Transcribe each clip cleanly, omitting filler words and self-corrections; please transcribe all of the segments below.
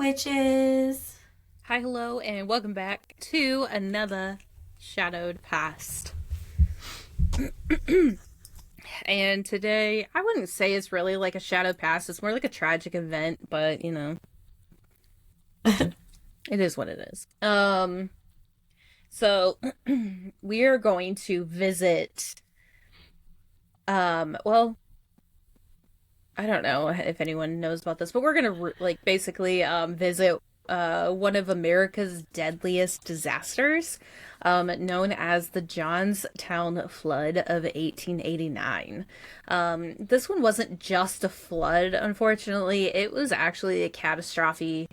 witches. Hi, hello, and welcome back to another Shadowed Past. And today, I wouldn't say it's really like a Shadowed Past, it's more like a tragic event, but it is what it is. So we are going to visit, well, I don't know if anyone knows about this, but we're gonna basically visit one of America's deadliest disasters, known as the Johnstown flood of 1889. This one wasn't just a flood, unfortunately; it was actually a catastrophe.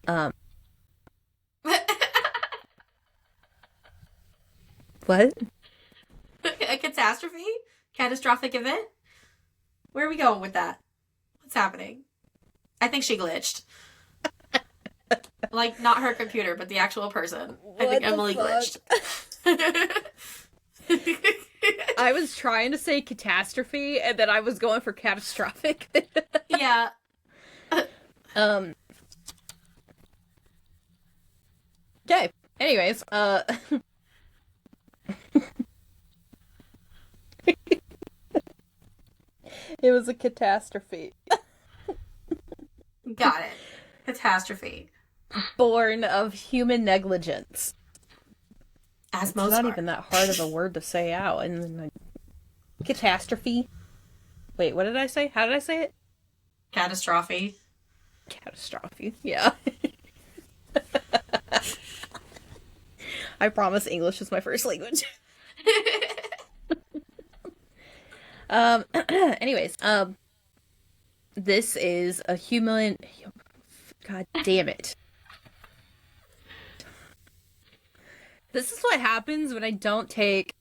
Um, what? A catastrophe? Catastrophic event? Where are we going with that? What's happening? I think she glitched. Like, not her computer, but the actual person. I think Emily glitched. I was trying to say catastrophe, and then I was going for catastrophic. Yeah. um. Okay. Anyways, it was a catastrophe. Got it. Catastrophe. Born of human negligence. As It's most not are. even that hard of a word to say out. And then, like, catastrophe. Wait, what did I say? How did I say it? Catastrophe. Catastrophe. Yeah. I promise English is my first language. Anyways, this is a human. God damn it. This is what happens when I don't take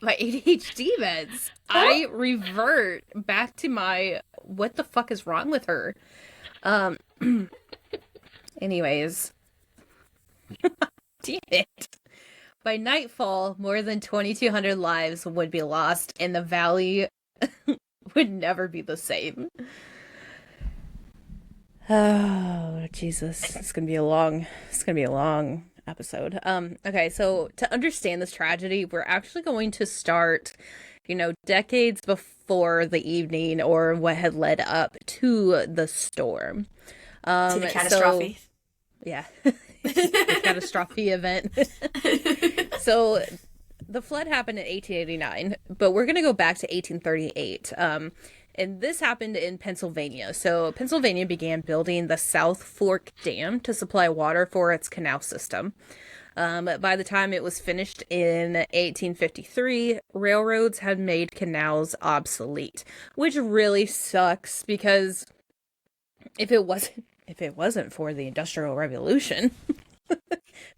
my ADHD meds. I revert back to my what the fuck is wrong with her. Um anyways, damn it. By nightfall, more than 2,200 lives would be lost and the valley would never be the same. Oh, Jesus. It's going to be a long episode. Okay, so to understand this tragedy, we're actually going to start, decades before the evening or what had led up to the storm. To the So catastrophe. yeah, the catastrophe event. So the flood happened in 1889, but we're going to go back to 1838. And this happened in Pennsylvania. So Pennsylvania began building the South Fork Dam to supply water for its canal system. By the time it was finished in 1853, railroads had made canals obsolete, which really sucks because if it wasn't for the Industrial Revolution,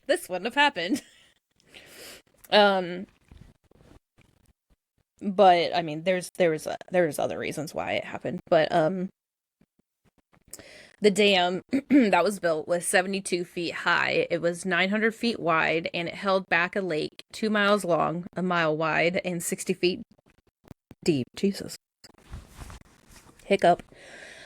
this wouldn't have happened. Um, but I mean, there's other reasons why it happened. But the dam that was built was 72 feet high. It was 900 feet wide, and it held back a lake 2 miles long, a mile wide, and 60 feet deep. Jesus. Hiccup.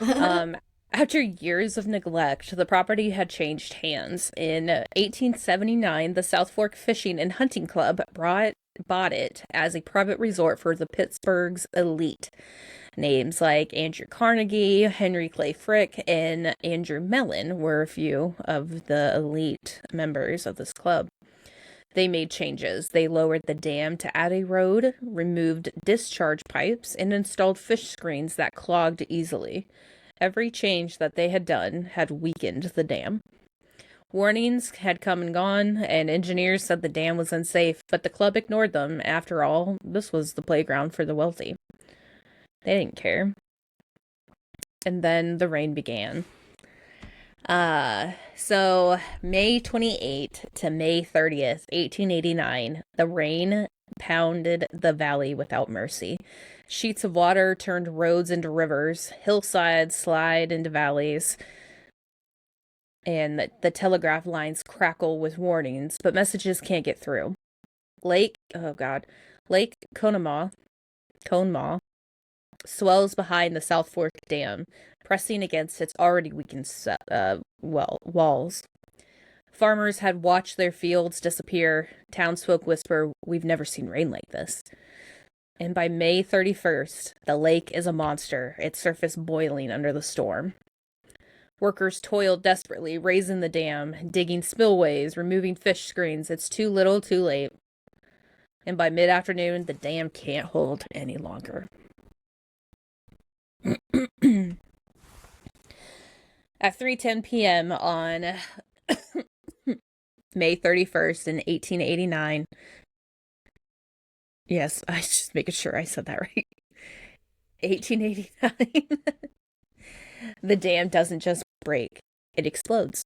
Um, After years of neglect, the property had changed hands. In 1879, the South Fork Fishing and Hunting Club bought it as a private resort for the Pittsburgh's elite. Names like Andrew Carnegie, Henry Clay Frick, and Andrew Mellon were a few of the elite members of this club. They made changes. They lowered the dam to add a road, removed discharge pipes, and installed fish screens that clogged easily. Every change that they had done had weakened the dam. Warnings had come and gone, and engineers said the dam was unsafe, but the club ignored them. After all, this was the playground for the wealthy. They didn't care. And then the rain began. So May 28th to May 30th, 1889, the rain pounded the valley without mercy. Sheets of water turned roads into rivers, hillsides slide into valleys, and the telegraph lines crackle with warnings, but messages can't get through. Lake Conemaugh swells behind the South Fork Dam, pressing against its already weakened walls. Farmers had watched their fields disappear. Townsfolk whisper, "We've never seen rain like this." And by May 31st, the lake is a monster, its surface boiling under the storm. Workers toiled desperately, raising the dam, digging spillways, removing fish screens. It's too little, too late. And by mid-afternoon, the dam can't hold any longer. At 3:10 p.m. on May 31st in 1889. Yes, I just making sure I said that right. 1889. The dam doesn't just break, it explodes.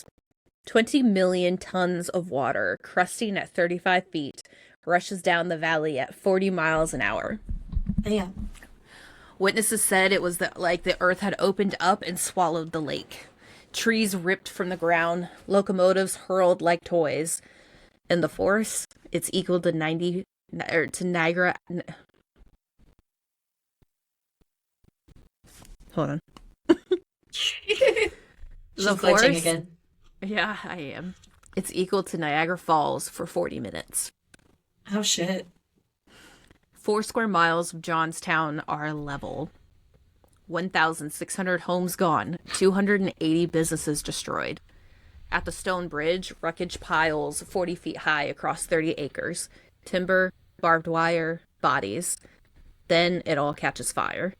20 million tons of water, crusting at 35 feet, rushes down the valley at 40 miles an hour. Damn. Witnesses said it was like the earth had opened up and swallowed the lake. Trees ripped from the ground, locomotives hurled like toys. And the force, it's equal to Niagara. Hold on. The force again. Yeah, I am. It's equal to Niagara Falls for 40 minutes. Oh shit. 4 square miles of Johnstown are level. 1,600 homes gone. 280 businesses destroyed. At the stone bridge, wreckage piles 40 feet high across 30 acres. Timber, barbed wire, bodies. Then it all catches fire.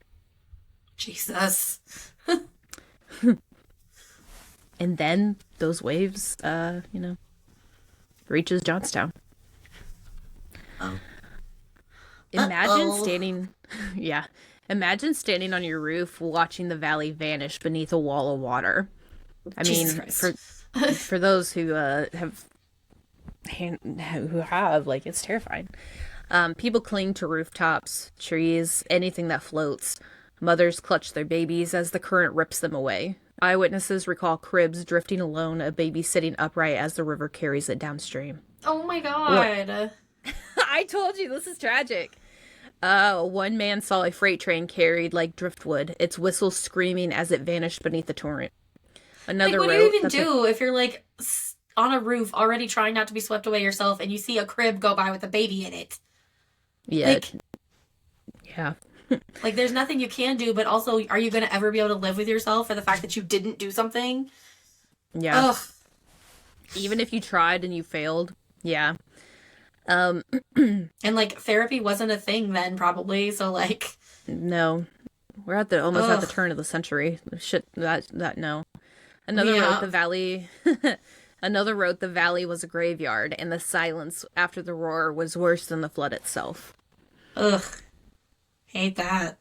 Jesus. And then those waves, reaches Johnstown. Oh. Imagine standing on your roof watching the valley vanish beneath a wall of water. I mean, for those who have, like, it's terrifying. People cling to rooftops, trees, anything that floats. Mothers clutch their babies as the current rips them away. Eyewitnesses recall cribs drifting alone, a baby sitting upright as the river carries it downstream. Oh my god. I told you, this is tragic. One man saw a freight train carried like driftwood, its whistle screaming as it vanished beneath the torrent. Another what do you even do if you're like on a roof already trying not to be swept away yourself and you see a crib go by with a baby in it? Yeah. Yeah. Like, there's nothing you can do, but also, are you going to ever be able to live with yourself for the fact that you didn't do something? Yeah. Ugh. Even if you tried and you failed. Yeah. And, like, therapy wasn't a thing then, probably, so, like... No. We're at the turn of the century. Shit, no. Another wrote the valley was a graveyard, and the silence after the roar was worse than the flood itself. Ugh. Hate that.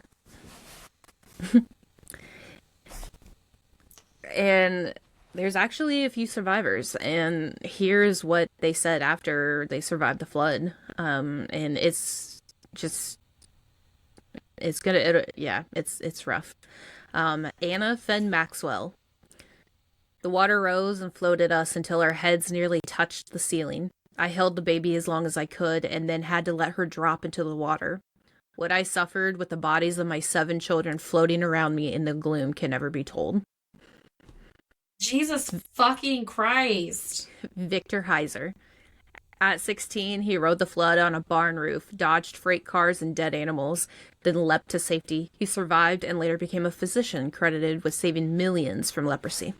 And there's actually a few survivors, and here's what they said after they survived the flood. And it's rough. Anna Fenn Maxwell. The water rose and floated us until our heads nearly touched the ceiling. I held the baby as long as I could and then had to let her drop into the water. What I suffered with the bodies of my 7 children floating around me in the gloom can never be told. Jesus fucking Christ. Victor Heiser. At 16, he rode the flood on a barn roof, dodged freight cars and dead animals, then leapt to safety. He survived and later became a physician credited with saving millions from leprosy.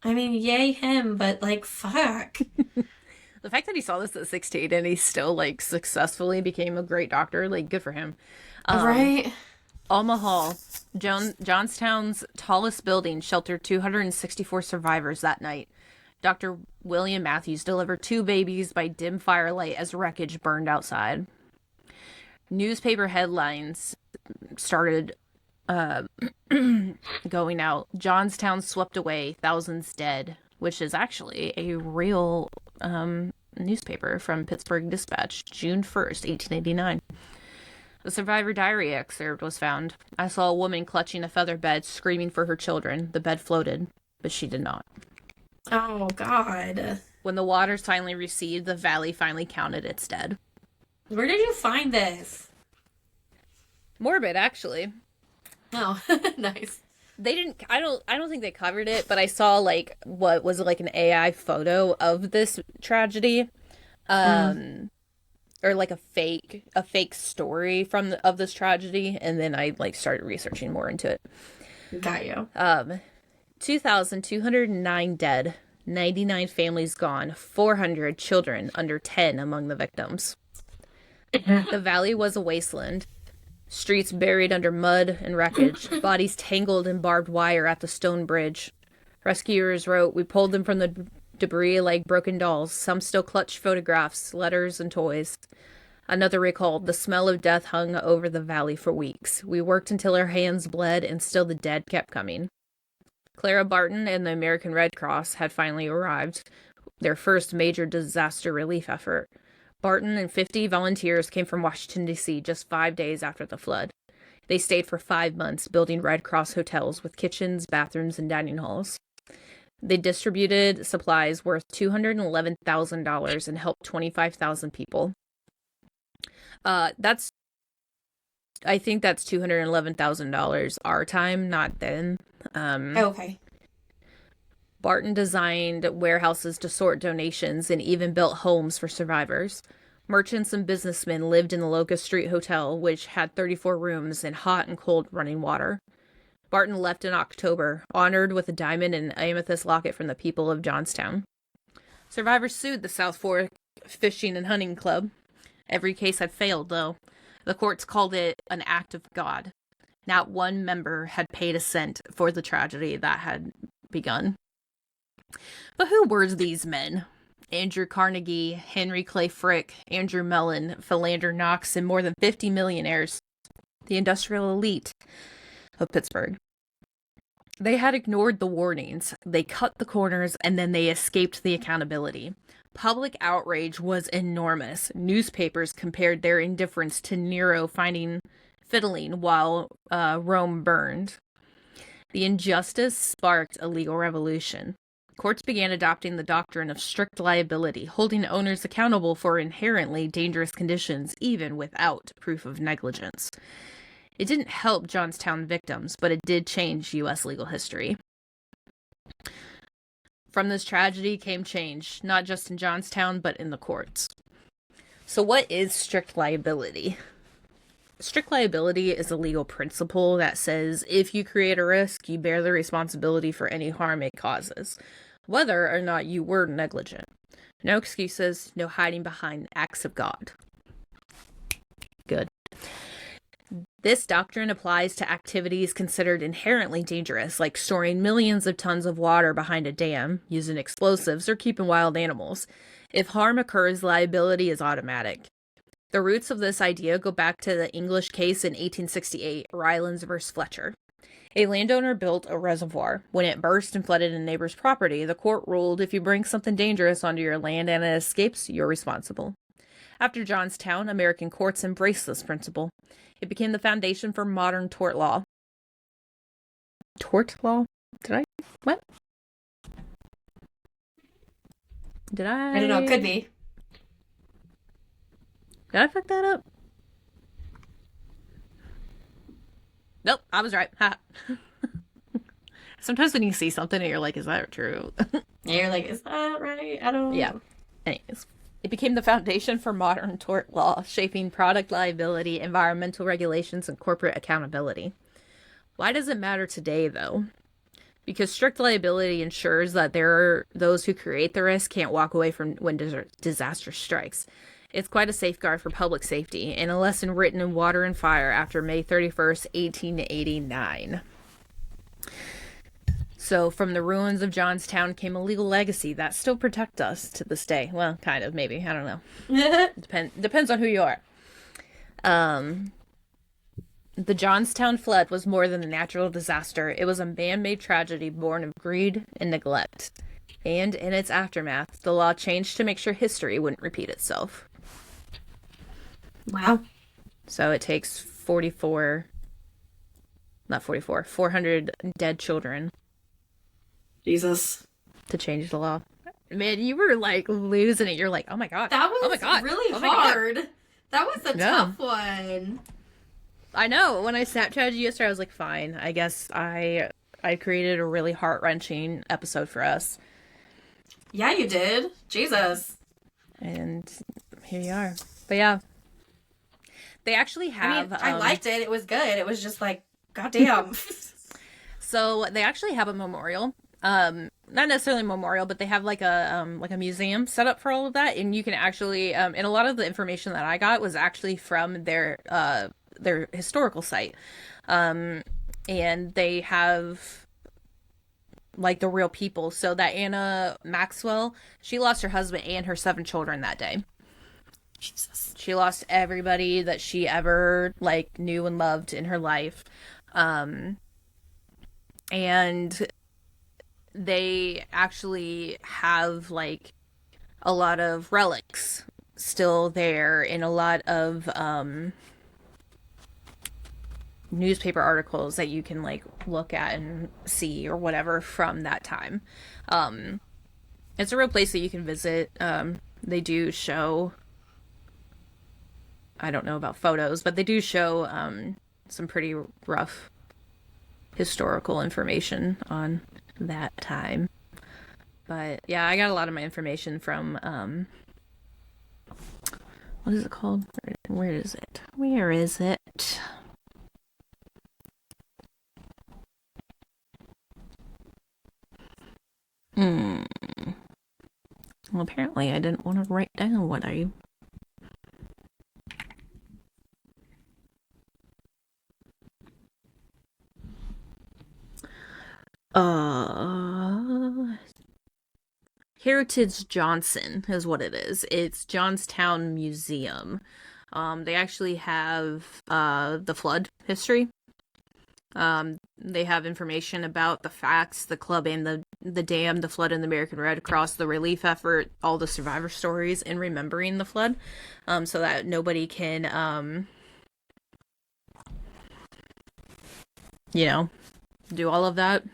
I mean, yay him, but, like, fuck. The fact that he saw this at 16 and he still, like, successfully became a great doctor, like, good for him. Right? Alma Hall, Johnstown's tallest building, sheltered 264 survivors that night. Dr. William Matthews delivered 2 babies by dim firelight as wreckage burned outside. Newspaper headlines started going out. Johnstown swept away, thousands dead, which is actually a real newspaper from Pittsburgh Dispatch, June 1st, 1889. The survivor diary excerpt was found. I saw a woman clutching a feather bed, screaming for her children. The bed floated, but she did not. Oh, God. When the waters finally receded, the valley finally counted its dead. Where did you find this? Morbid, actually. Oh, nice. They didn't. I don't think they covered it, but I saw like what was like an AI photo of this tragedy, Mm, or like a fake story of this tragedy, and then I like started researching more into it. got you. 2,209 dead, 99 families gone, 400 children under 10 among the victims. The valley was a wasteland. Streets buried under mud and wreckage, bodies tangled in barbed wire at the stone bridge. Rescuers wrote, "We pulled them from the debris like broken dolls. Some still clutched photographs, letters, and toys." Another recalled, "The smell of death hung over the valley for weeks. We worked until our hands bled, and still the dead kept coming." Clara Barton and the American Red Cross had finally arrived, their first major disaster relief effort. Barton and 50 volunteers came from Washington, D.C. just 5 days after the flood. They stayed for 5 months building Red Cross hotels with kitchens, bathrooms, and dining halls. They distributed supplies worth $211,000 and helped 25,000 people. I think that's $211,000 our time, not then. Okay. Barton designed warehouses to sort donations and even built homes for survivors. Merchants and businessmen lived in the Locust Street Hotel, which had 34 rooms and hot and cold running water. Barton left in October, honored with a diamond and amethyst locket from the people of Johnstown. Survivors sued the South Fork Fishing and Hunting Club. Every case had failed, though. The courts called it an act of God. Not one member had paid a cent for the tragedy that had begun. But who were these men? Andrew Carnegie, Henry Clay Frick, Andrew Mellon, Philander Knox, and more than 50 millionaires. The industrial elite of Pittsburgh. They had ignored the warnings, they cut the corners, and then they escaped the accountability. Public outrage was enormous. Newspapers compared their indifference to Nero fiddling while Rome burned. The injustice sparked a legal revolution. Courts began adopting the doctrine of strict liability, holding owners accountable for inherently dangerous conditions, even without proof of negligence. It didn't help Johnstown victims, but it did change U.S. legal history. From this tragedy came change, not just in Johnstown, but in the courts. So what is strict liability? Strict liability is a legal principle that says if you create a risk, you bear the responsibility for any harm it causes, whether or not you were negligent. No excuses, no hiding behind acts of God. Good. This doctrine applies to activities considered inherently dangerous, like storing millions of tons of water behind a dam, using explosives, or keeping wild animals. If harm occurs, liability is automatic. The roots of this idea go back to the English case in 1868, Rylands v. Fletcher. A landowner built a reservoir. When it burst and flooded a neighbor's property, the court ruled if you bring something dangerous onto your land and it escapes, you're responsible. After Johnstown, American courts embraced this principle. It became the foundation for modern tort law. Tort law? What? I don't know. Could be. Did I fuck that up? Nope, I was right. Ha. Sometimes when you see something and you're like, is that true? And you're like, is that right? I don't know. Yeah. Anyways. It became the foundation for modern tort law, shaping product liability, environmental regulations, and corporate accountability. Why does it matter today, though? Because strict liability ensures that those who create the risk can't walk away from when disaster strikes. It's quite a safeguard for public safety, and a lesson written in water and fire after May 31st, 1889. So, from the ruins of Johnstown came a legal legacy that still protects us to this day. Well, kind of, maybe. I don't know. Depends on who you are. The Johnstown flood was more than a natural disaster. It was a man-made tragedy born of greed and neglect. And in its aftermath, the law changed to make sure history wouldn't repeat itself. Wow. So it takes 400 dead children. Jesus. To change the law. Man, you were like losing it. You're like, oh my God. That was oh my God. really oh my God. hard. That was a tough one. I know. When I Snapchatted you yesterday, I was like, fine. I guess I created a really heart-wrenching episode for us. Yeah, you did. Jesus. And here you are. But yeah. They actually I mean, have I liked it. It was good. It was just like, goddamn. so they actually have a memorial. Not necessarily a memorial, but they have like a museum set up for all of that, and you can actually and a lot of the information that I got was actually from their historical site. And they have like the real people. So that Anna Maxwell, she lost her husband and her 7 children that day. Jesus. She lost everybody that she ever like knew and loved in her life. And they actually have like a lot of relics still there and a lot of newspaper articles that you can like look at and see or whatever from that time. It's a real place that you can visit. They do show, I don't know about photos, but they do show some pretty rough historical information on that time. But yeah, I got a lot of my information from what is it called? Where is it? Where is it? Hmm. Well, apparently I didn't want to write down what I. Heritage Johnson is what it is. It's Johnstown Museum. They actually have the flood history. They have information about the facts, the club and the dam, the flood and the American Red Cross, the relief effort, all the survivor stories, and remembering the flood, so that nobody can, do all of that.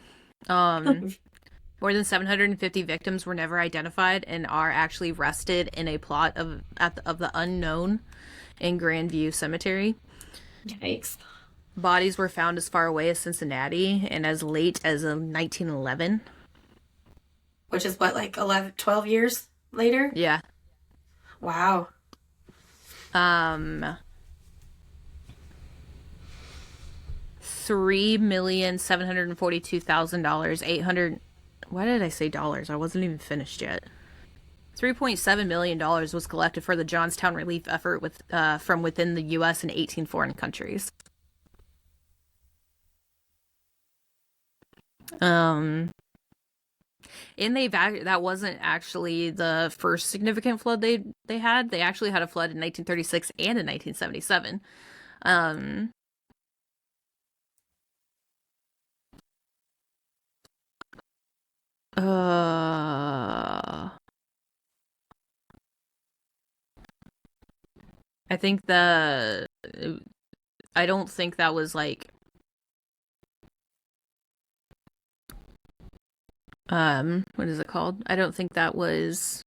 More than 750 victims were never identified and are actually rested in a plot of the unknown in Grandview Cemetery. Yikes. Bodies were found as far away as Cincinnati and as late as 1911. Which is what, like 11, 12 years later? Yeah. Wow. $3,742,000, 800. Why did I say dollars? I wasn't even finished yet. $3.7 million was collected for the Johnstown relief effort from within the U.S. and 18 foreign countries. And that wasn't actually the first significant flood they had. They actually had a flood in 1936 and in 1977. I think I don't think that was like what is it called? I don't think that was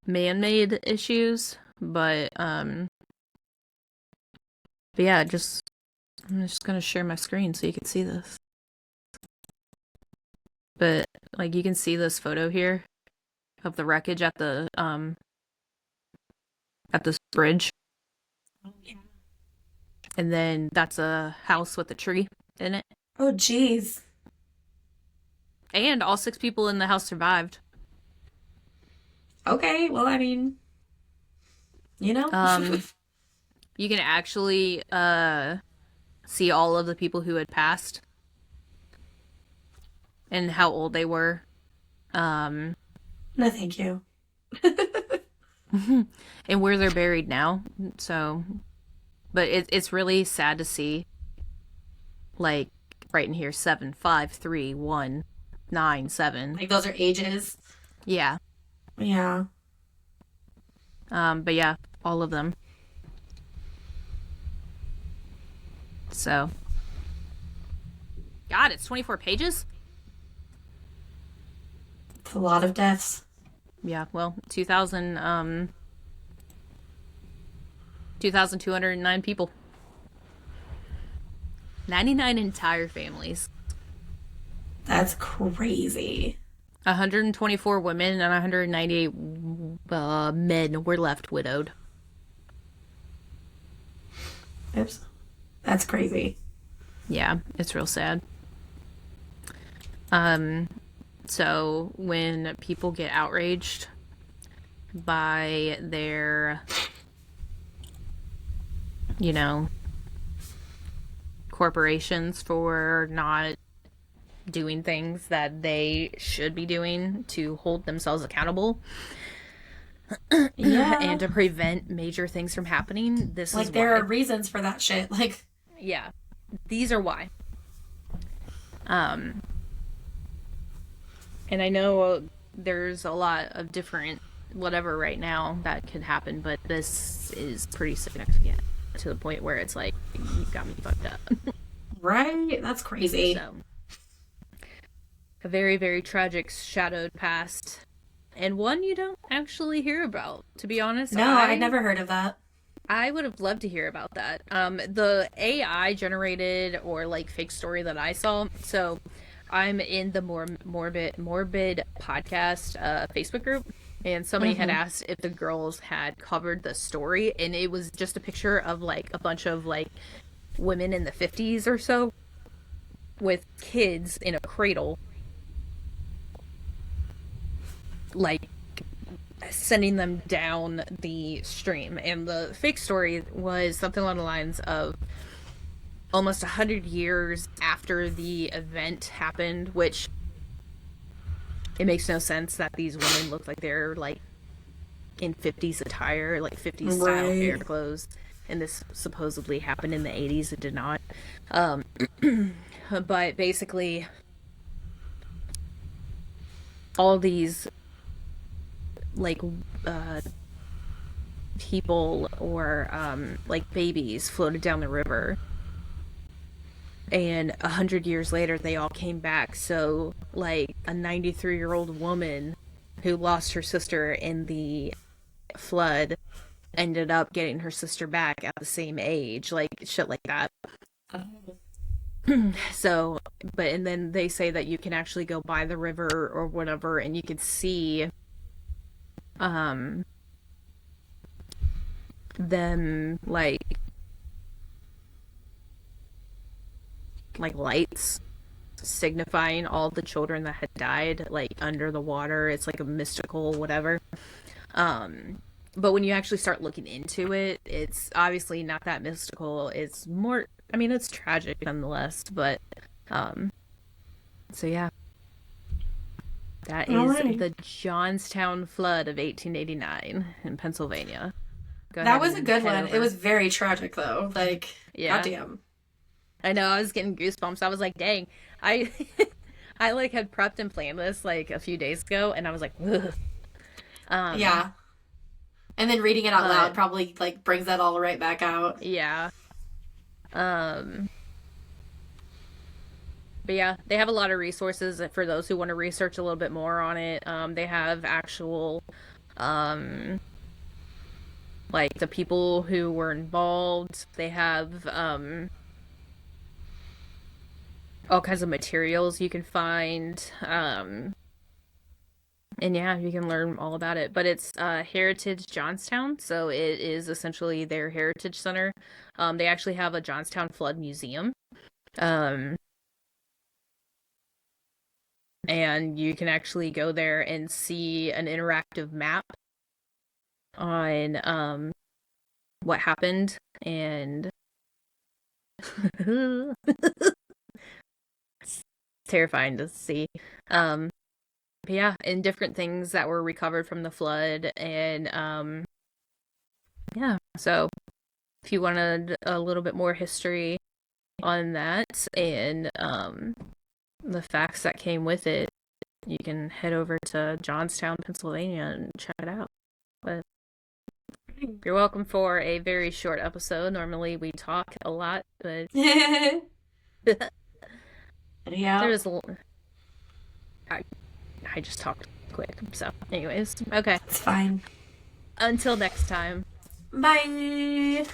man-made issues, but yeah, I'm just gonna share my screen so you can see this. But like you can see this photo here of the wreckage at this bridge. Oh, yeah. And then that's a house with a tree in it. Oh, jeez. And all 6 people in the house survived. Okay, well, I mean, you know. You can actually see all of the people who had passed and how old they were. No, thank you. And where they're buried now. So, but it's really sad to see, like right in here, 7, 5, 3, 1, 9, 7. Like those are ages. Yeah. Yeah. But yeah, all of them. So, God, it's 24 pages. It's a lot of deaths. Yeah, well, 2,209 people. 99 entire families. That's crazy. 124 women and 198 men were left widowed. Oops. That's crazy. Yeah, it's real sad. So when people get outraged by their, corporations for not doing things that they should be doing to hold themselves accountable and to prevent major things from happening, this is there why. are reasons for that shit. Yeah, these are why. And I know there's a lot of different whatever right now that could happen, but this is pretty significant to the point where it's like, you got me fucked up. Right? That's crazy. So, a very, very tragic shadowed past, and one you don't actually hear about, to be honest. No, I never heard of that. I would have loved to hear about that. The AI generated or fake story that I saw. So I'm in the morbid podcast Facebook group, and somebody had asked if the girls had covered the story, and it was just a picture of a bunch of women in the 50s or so with kids in a cradle, sending them down the stream. And the fake story was something along the lines of almost 100 years after the event happened, which it makes no sense that these women look like they're in 50s attire, 50s style hair clothes, and this supposedly happened in the 80s. It did not. But basically all these people or babies floated down the river, and 100 years later they all came back. So a 93-year-old woman who lost her sister in the flood ended up getting her sister back at the same age, shit like that. So, and then they say that you can actually go by the river or whatever, and you can see them lights signifying all the children that had died under the water. It's a mystical whatever. But when you actually start looking into it, it's obviously not that mystical. It's more, it's tragic nonetheless, but so yeah. That is the Johnstown flood of 1889 in Pennsylvania. That was a good one. It was very tragic, though. Yeah. Goddamn. I know, I was getting goosebumps. I was like, dang. I had prepped and planned this a few days ago, and I was like, ugh. Yeah. And then reading it out loud probably brings that all right back out. Yeah. But yeah, they have a lot of resources for those who want to research a little bit more on it. They have actual, the people who were involved. They have, all kinds of materials you can find. And yeah, you can learn all about it. But it's Heritage Johnstown, so it is essentially their heritage center. They actually have a Johnstown Flood Museum. And you can actually go there and see an interactive map on what happened, and it's terrifying to see. But yeah, and different things that were recovered from the flood, and yeah, so if you wanted a little bit more history on that and the facts that came with it, you can head over to Johnstown, Pennsylvania and check it out. But you're welcome for a very short episode. Normally we talk a lot, but Yeah. there's I just talked quick. So anyways, okay. It's fine. Until next time. Bye.